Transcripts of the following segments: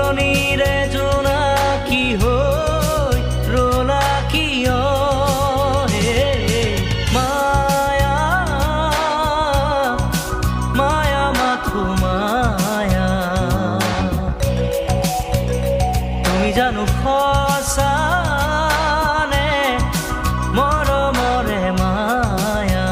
দূৰণিৰে জোনাকী হৈ ৰলা কিয় হে মায়া মায়া মাথো মায়া তুমি জানো সঁচা নে মৰমৰে মায়া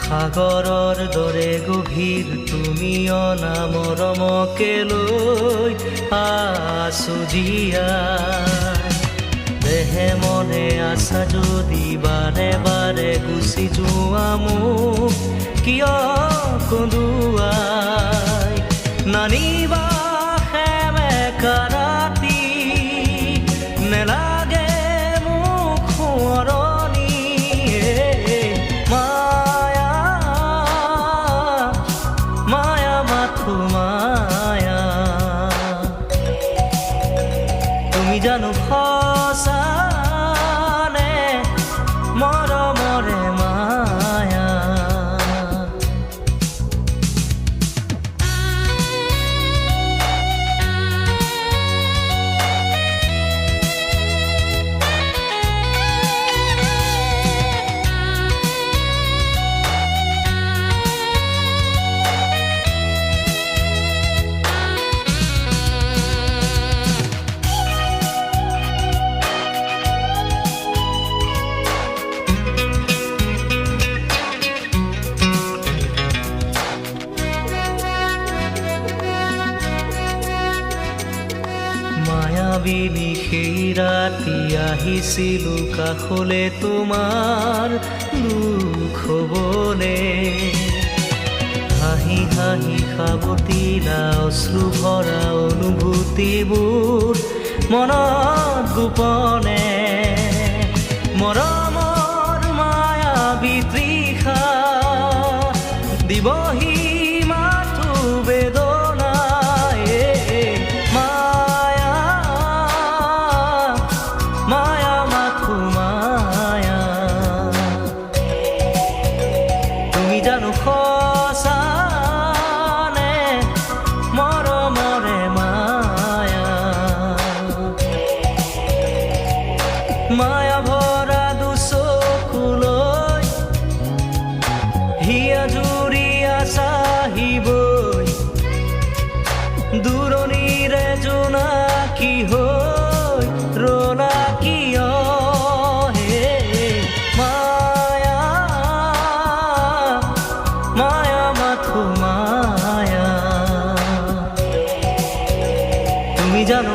সাগৰৰ দৰে গভীৰ তুমি অনা মৰমকে লৈ আছো জীয়াই দেহে মনে আছা যদি বাৰে বাৰে গুচি যোৱা মোক কিয় কন্দুৱাই নানিবা সেমেকা ৰাতি নেলাগে মোক সোঁৱৰণি মায়া তুমি জানো সঁচা নে মৰমৰে মায়া মায়াবিনী সেই ৰাতি আহিছিলো কাষলে তোমাৰ দুখ হ'বলে হাঁহি হাঁহি সাৱটিলা অশ্ৰু ভৰা অনুভূতিবোৰ মনত গোপনে মৰমৰ মায়াবী তৃষা দিবহি মাথো বেদনাই মায়া মাথো মায়া তুমি জানো সঁচা নে মৰমৰে মায়া মায়া ভৰা দুচকুলৈ হিয়া জুৰিয়া চাহিবই দূৰণিৰে জোনাকী হৈ ৰলা কিয় হে মায়া মায়া মাথো মায়া তুমি জানো